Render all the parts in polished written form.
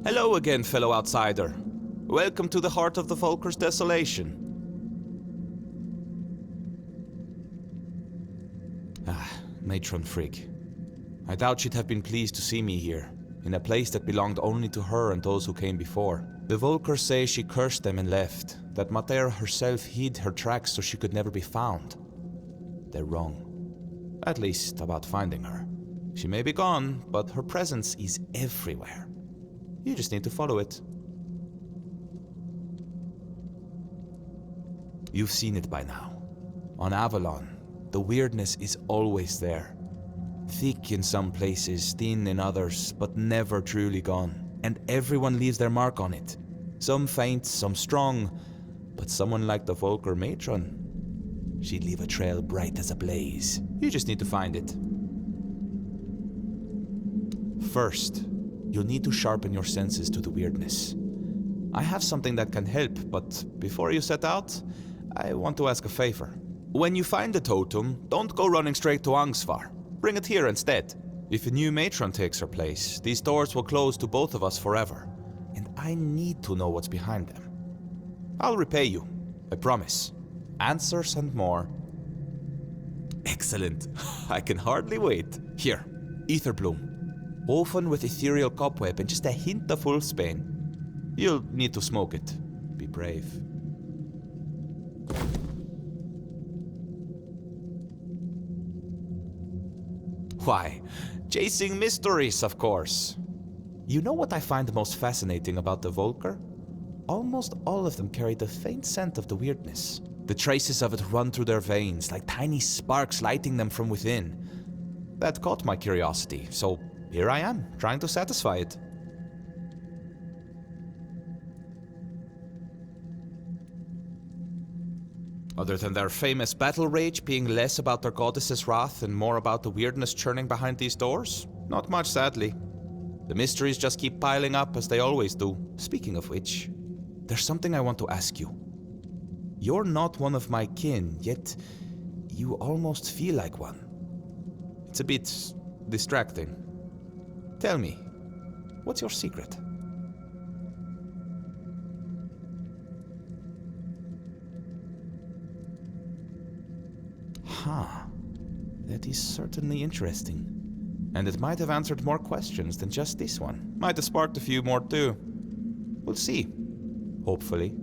Hello again, fellow outsider. Welcome to the heart of the Volker's desolation. Matron Frigg. I doubt she'd have been pleased to see me here, in a place that belonged only to her and those who came before. The Volkers say she cursed them and left, that Mater herself hid her tracks so she could never be found. They're wrong. At least about finding her. She may be gone, but her presence is everywhere. You just need to follow it. You've seen it by now. On Avalon, the weirdness is always there. Thick in some places, thin in others, but never truly gone. And everyone leaves their mark on it. Some faint, some strong, but someone like the Volker matron, she'd leave a trail bright as a blaze. You just need to find it. First, you'll need to sharpen your senses to the weirdness. I have something that can help, but before you set out, I want to ask a favor. When you find the totem, don't go running straight to Angsvar. Bring it here instead. If a new matron takes her place, these doors will close to both of us forever. And I need to know what's behind them. I'll repay you, I promise. Answers and more. Excellent. I can hardly wait. Here, ether bloom. Woven with ethereal cobweb and just a hint of wolfsbane. You'll need to smoke it. Be brave. Why, chasing mysteries, of course. You know what I find most fascinating about the Volker? Almost all of them carry the faint scent of the weirdness. The traces of it run through their veins, like tiny sparks lighting them from within. That caught my curiosity, so here I am, trying to satisfy it. Other than their famous battle rage being less about their goddess's wrath and more about the weirdness churning behind these doors? Not much, sadly. The mysteries just keep piling up as they always do. Speaking of which, there's something I want to ask you. You're not one of my kin, yet you almost feel like one. It's a bit distracting. Tell me, what's your secret? That is certainly interesting. And it might have answered more questions than just this one. Might have sparked a few more too. We'll see. Hopefully.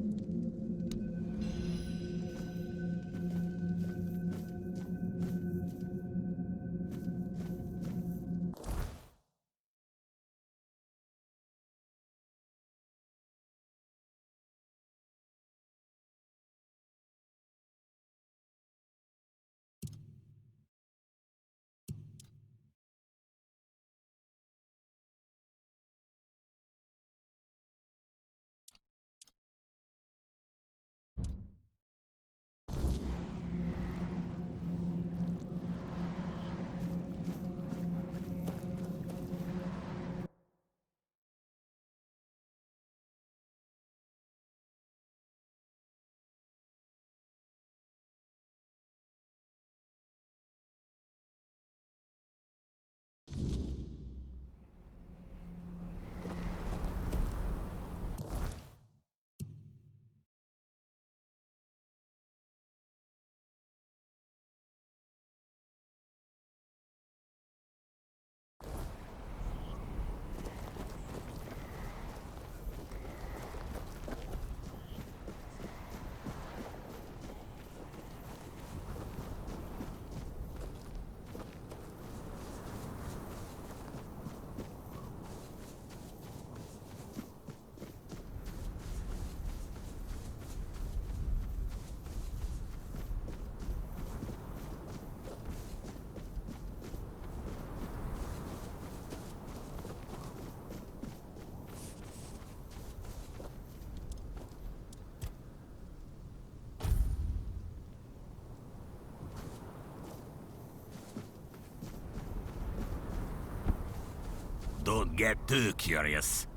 Don't get too curious.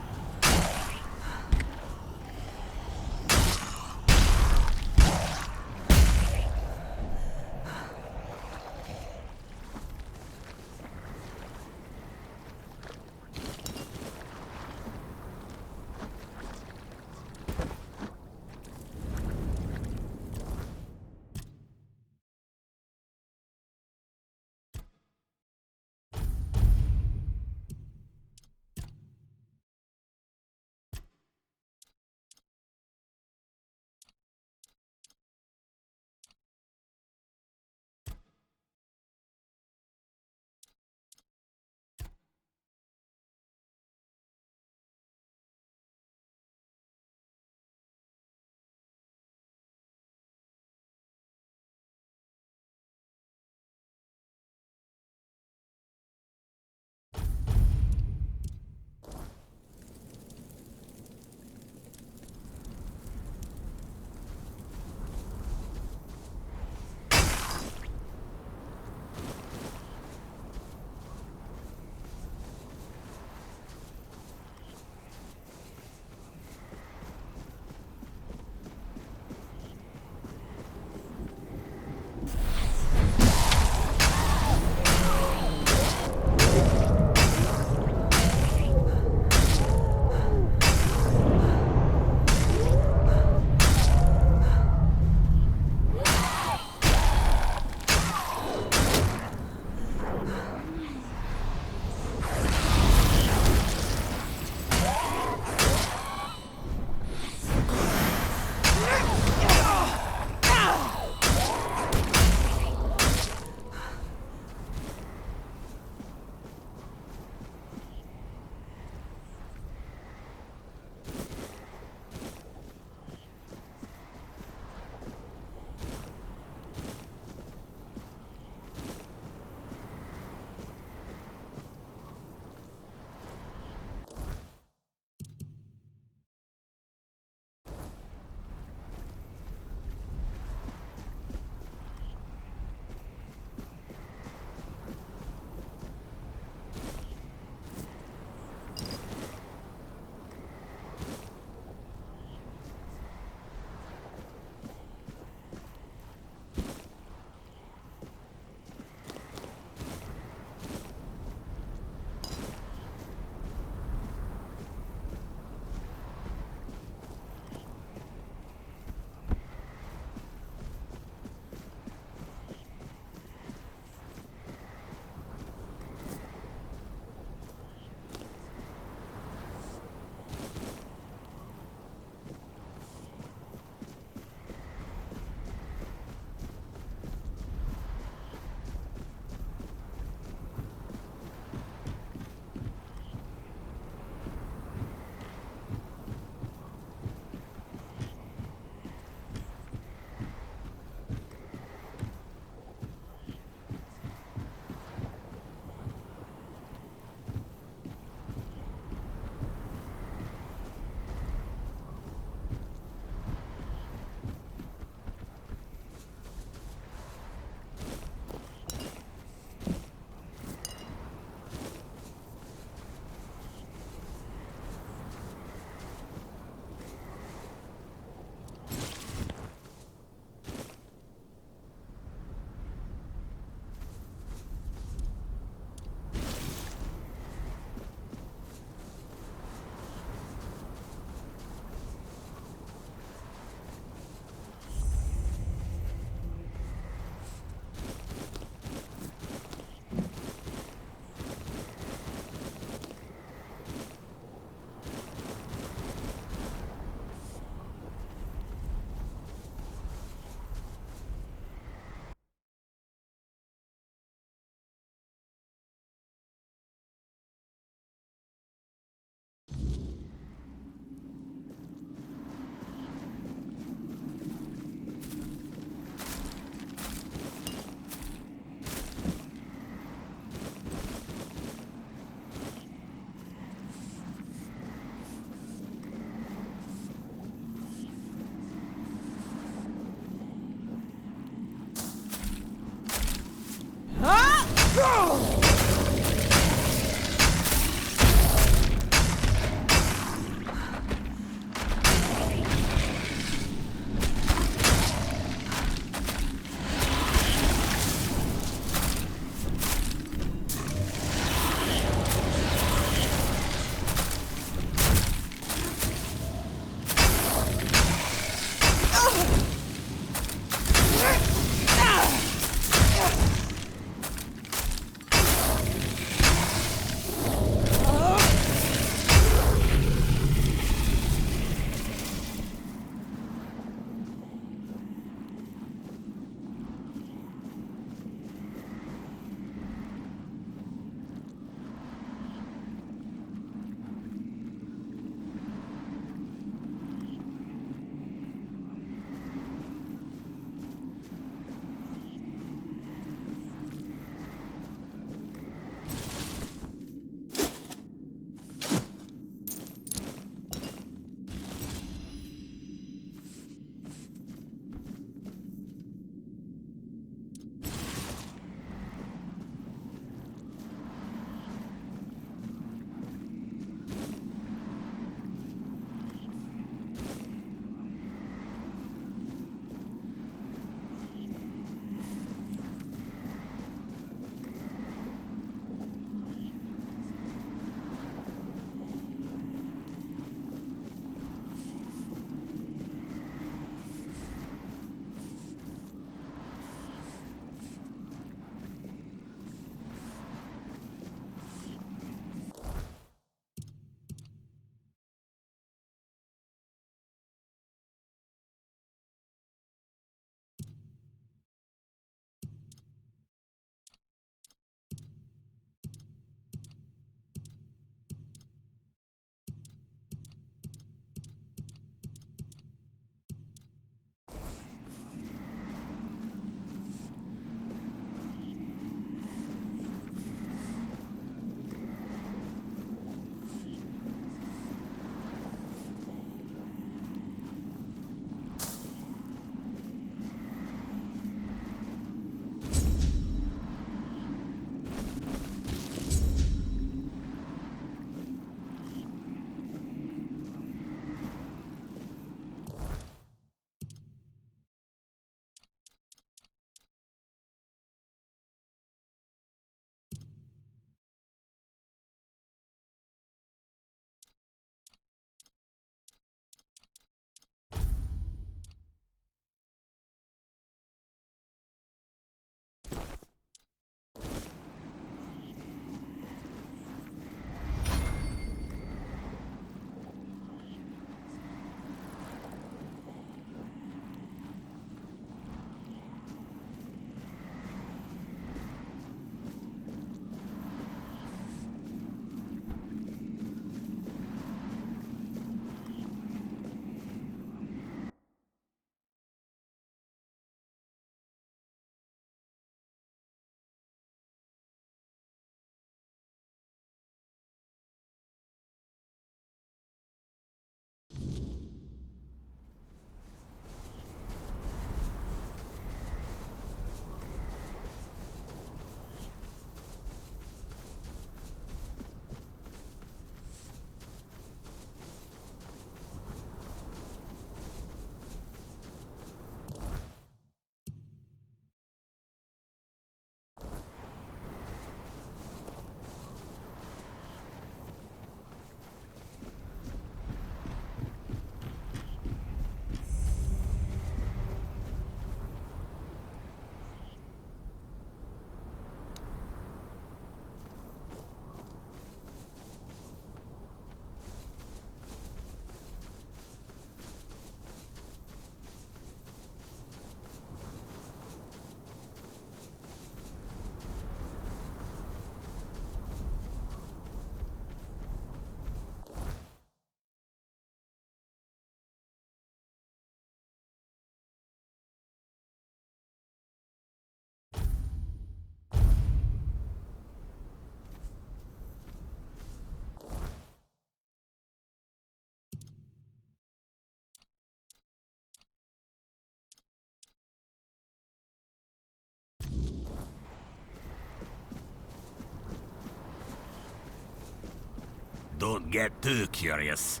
Don't get too curious.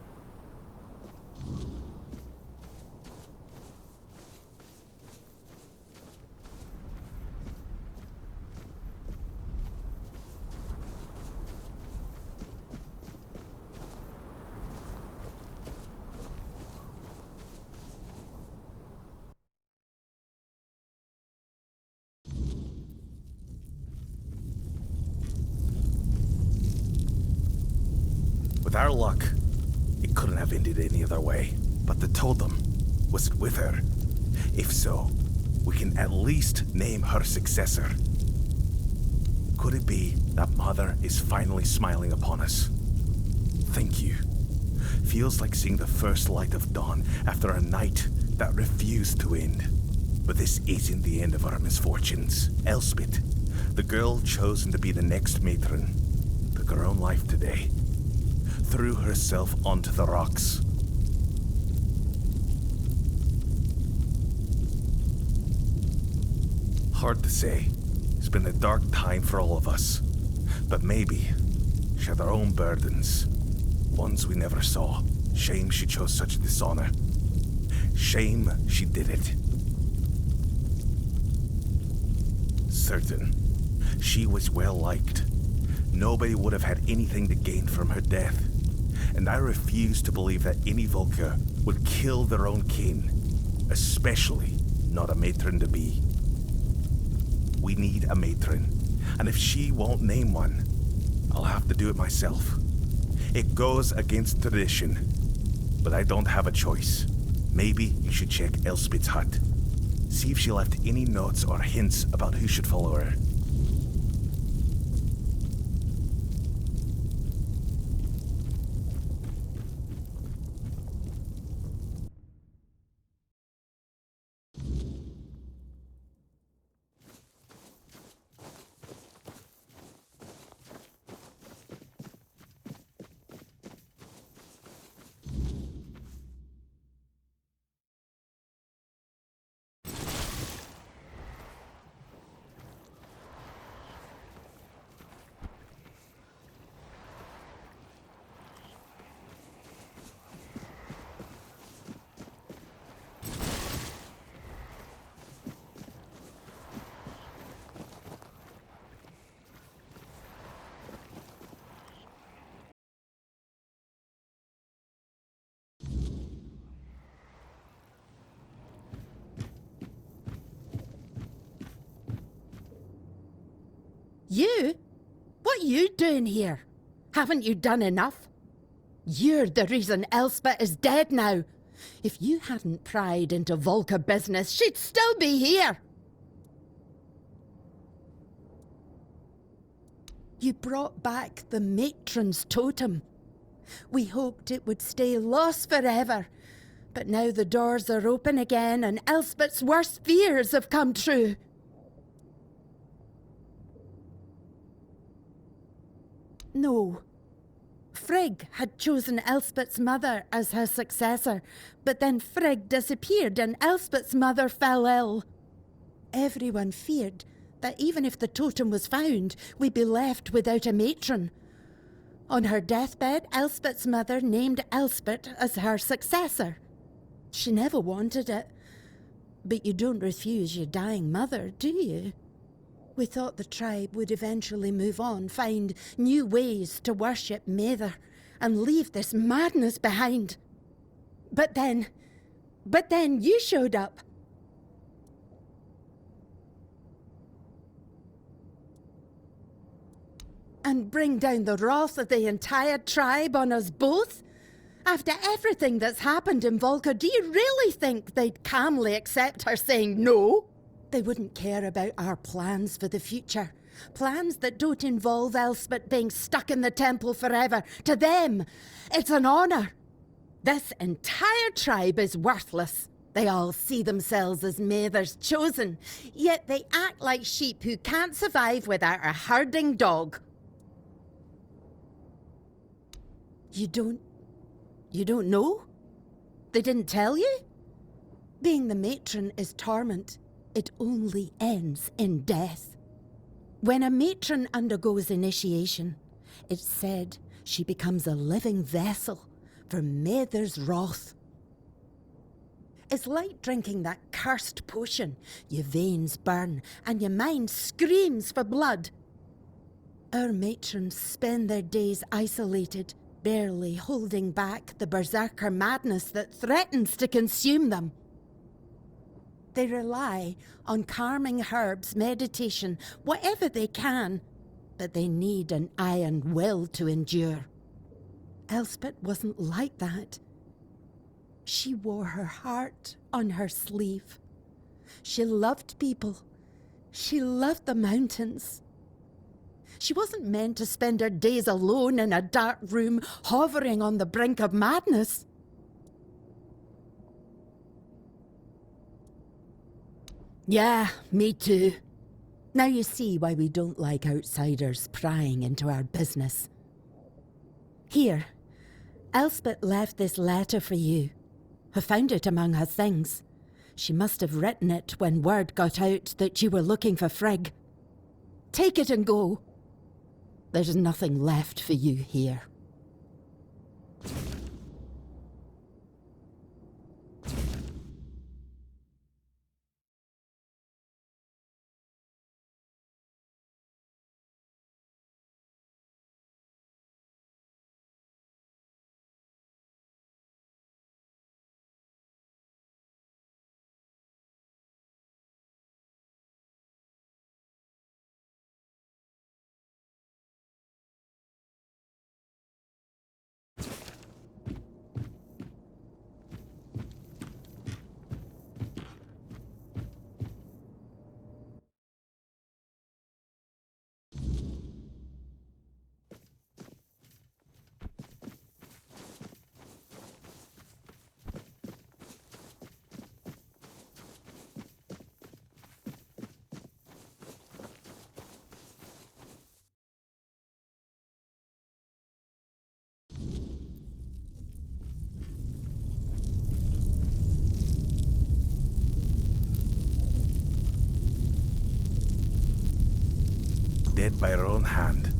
With our luck, it couldn't have ended any other way. But the totem, was it with her? If so, we can at least name her successor. Could it be that Mother is finally smiling upon us? Thank you. Feels like seeing the first light of dawn after a night that refused to end. But this isn't the end of our misfortunes. Elspeth, the girl chosen to be the next matron, took her own life today. Threw herself onto the rocks. Hard to say. It's been a dark time for all of us. But maybe she had her own burdens. Ones we never saw. Shame she chose such dishonor. Shame she did it. Certain. She was well liked. Nobody would have had anything to gain from her death. And I refuse to believe that any Volker would kill their own kin, especially not a matron-to-be. We need a matron, and if she won't name one, I'll have to do it myself. It goes against tradition, but I don't have a choice. Maybe you should check Elspeth's hut. See if she left any notes or hints about who should follow her. You? What you doing here? Haven't you done enough? You're the reason Elspeth is dead now. If you hadn't pried into Volker business, she'd still be here. You brought back the matron's totem. We hoped it would stay lost forever. But now the doors are open again and Elspeth's worst fears have come true. No. Frigg had chosen Elspeth's mother as her successor, but then Frigg disappeared and Elspeth's mother fell ill. Everyone feared that even if the totem was found, we'd be left without a matron. On her deathbed, Elspeth's mother named Elspeth as her successor. She never wanted it. But you don't refuse your dying mother, do you? We thought the tribe would eventually move on, find new ways to worship Mather, and leave this madness behind. But then you showed up. And bring down the wrath of the entire tribe on us both? After everything that's happened in Volker, do you really think they'd calmly accept her saying no? They wouldn't care about our plans for the future. Plans that don't involve Elspeth being stuck in the temple forever. To them, it's an honor. This entire tribe is worthless. They all see themselves as Mather's chosen, yet they act like sheep who can't survive without a herding dog. You don't know? They didn't tell you? Being the matron is torment. It only ends in death. When a matron undergoes initiation, it's said she becomes a living vessel for Mather's wrath. It's like drinking that cursed potion. Your veins burn and your mind screams for blood. Our matrons spend their days isolated, barely holding back the berserker madness that threatens to consume them. They rely on calming herbs, meditation, whatever they can, but they need an iron will to endure. Elspeth wasn't like that. She wore her heart on her sleeve. She loved people. She loved the mountains. She wasn't meant to spend her days alone in a dark room, hovering on the brink of madness. Yeah, me too. Now you see why we don't like outsiders prying into our business. Here, Elspeth left this letter for you. I found it among her things. She must have written it when word got out that you were looking for Frigg. Take it and go. There's nothing left for you here. Dead by her own hand,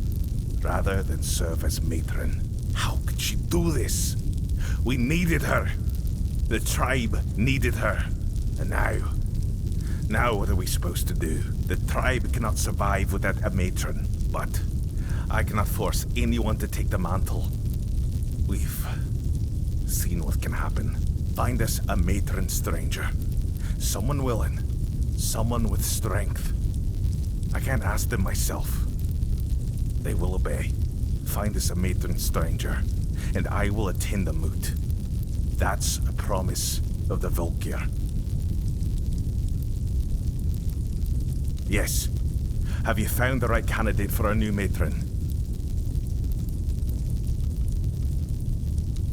rather than serve as matron. How could she do this? We needed her. The tribe needed her. And now what are we supposed to do? The tribe cannot survive without a matron, but I cannot force anyone to take the mantle. We've seen what can happen. Find us a matron stranger. Someone willing. Someone with strength. I can't ask them myself. They will obey. Find us a matron stranger, and I will attend the moot. That's a promise of the Volkir. Yes. Have you found the right candidate for our new matron?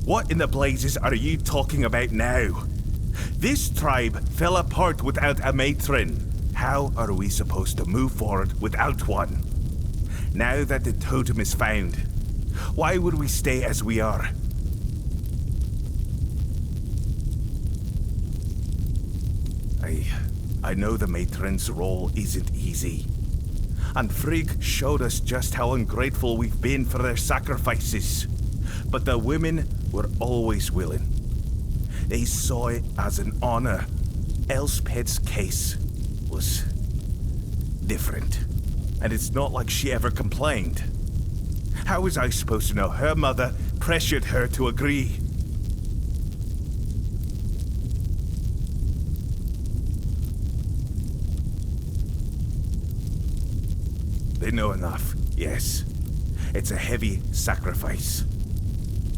What in the blazes are you talking about now? This tribe fell apart without a matron. How are we supposed to move forward without one? Now that the totem is found, why would we stay as we are? I know the matron's role isn't easy. And Frigg showed us just how ungrateful we've been for their sacrifices. But the women were always willing. They saw it as an honor. Elspeth's case was different. And it's not like she ever complained. How was I supposed to know her mother pressured her to agree? They know enough, yes. It's a heavy sacrifice.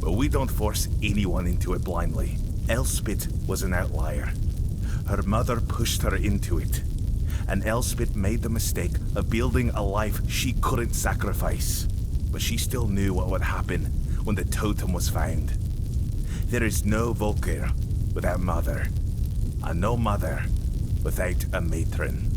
But we don't force anyone into it blindly. Elspeth was an outlier. Her mother pushed her into it. And Elspeth made the mistake of building a life she couldn't sacrifice. But she still knew what would happen when the totem was found. There is no Volkir without mother, and no mother without a matron.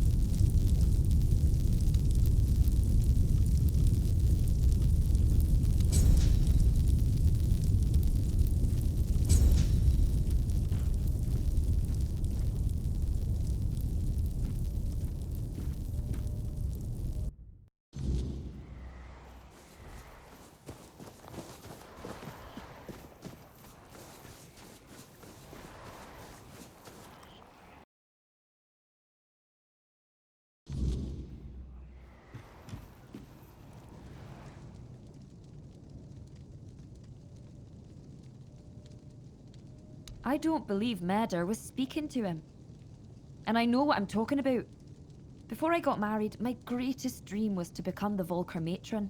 I don't believe Medder was speaking to him. And I know what I'm talking about. Before I got married, my greatest dream was to become the Volker matron.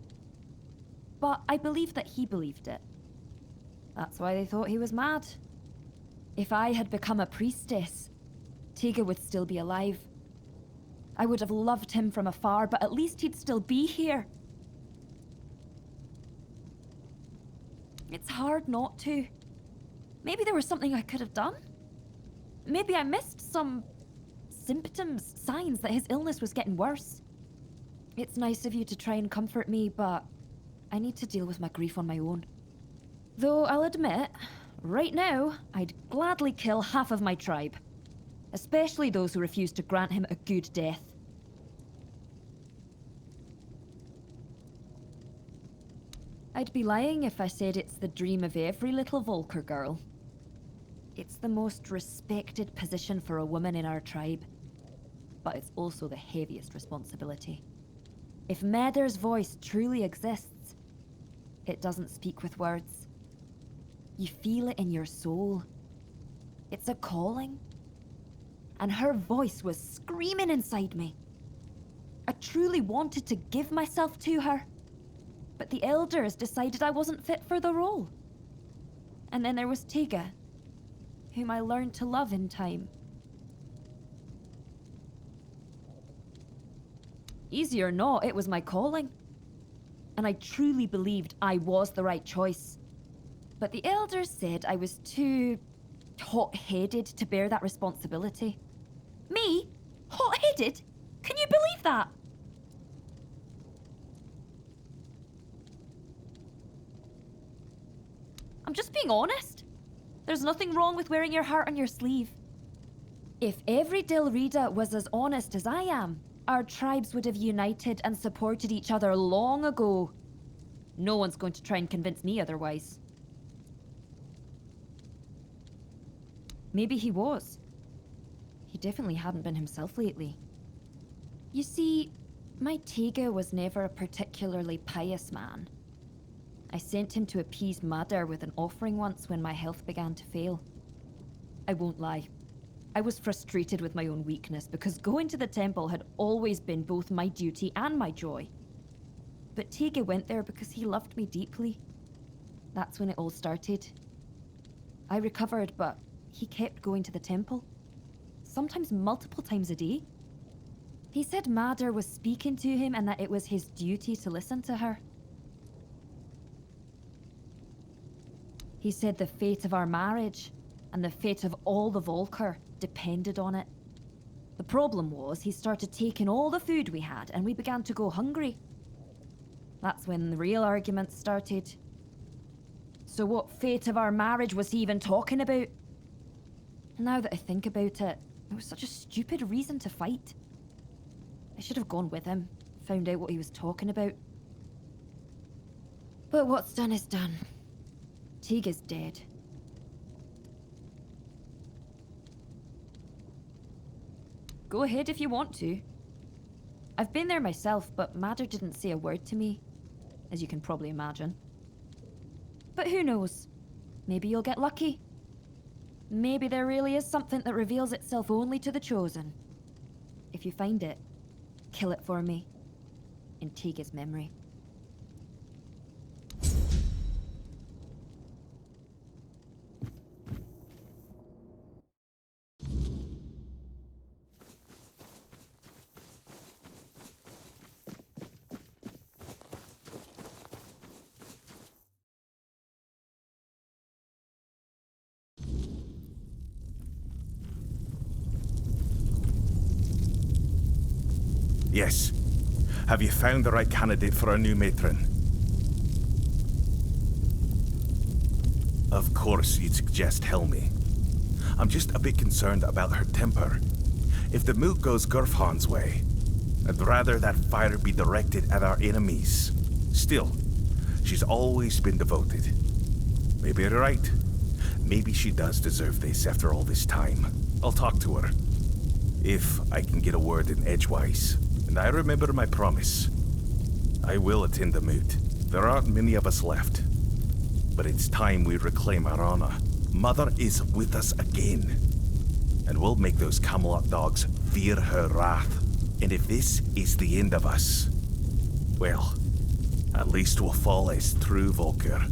But I believe that he believed it. That's why they thought he was mad. If I had become a priestess, Tega would still be alive. I would have loved him from afar, but at least he'd still be here. It's hard not to. Maybe there was something I could have done. Maybe I missed some symptoms, signs that his illness was getting worse. It's nice of you to try and comfort me, but I need to deal with my grief on my own. Though I'll admit, right now, I'd gladly kill half of my tribe. Especially those who refuse to grant him a good death. I'd be lying if I said it's the dream of every little Volker girl. It's the most respected position for a woman in our tribe. But it's also the heaviest responsibility. If Medder's voice truly exists, it doesn't speak with words. You feel it in your soul. It's a calling. And her voice was screaming inside me. I truly wanted to give myself to her. But the elders decided I wasn't fit for the role. And then there was Tega, whom I learned to love in time. Easy or not, it was my calling. And I truly believed I was the right choice. But the elders said I was too hot-headed to bear that responsibility. Me? Hot-headed? Can you believe that? I'm just being honest. There's nothing wrong with wearing your heart on your sleeve. If every Dilrida was as honest as I am, our tribes would have united and supported each other long ago. No one's going to try and convince me otherwise. Maybe he was. He definitely hadn't been himself lately. You see, my Tega was never a particularly pious man. I sent him to appease Madder with an offering once when my health began to fail. I won't lie. I was frustrated with my own weakness because going to the temple had always been both my duty and my joy. But Tega went there because he loved me deeply. That's when it all started. I recovered, but he kept going to the temple. Sometimes multiple times a day. He said Madder was speaking to him and that it was his duty to listen to her. He said the fate of our marriage and the fate of all the Volker depended on it. The problem was he started taking all the food we had and we began to go hungry. That's when the real arguments started. So what fate of our marriage was he even talking about? Now that I think about it, it was such a stupid reason to fight. I should have gone with him, found out what he was talking about. But what's done is done. Tega's dead. Go ahead if you want to. I've been there myself, but Madder didn't say a word to me, as you can probably imagine. But who knows? Maybe you'll get lucky. Maybe there really is something that reveals itself only to the chosen. If you find it, kill it for me, in Tega's memory. Yes. Have you found the right candidate for a new matron? Of course you'd suggest Helmi. I'm just a bit concerned about her temper. If the moot goes Gurfhan's way, I'd rather that fire be directed at our enemies. Still, she's always been devoted. Maybe you're right. Maybe she does deserve this after all this time. I'll talk to her. If I can get a word in edgewise. And I remember my promise. I will attend the moot. There aren't many of us left. But it's time we reclaim our honor. Mother is with us again. And we'll make those Camelot dogs fear her wrath. And if this is the end of us, well, at least we'll fall as true Volker.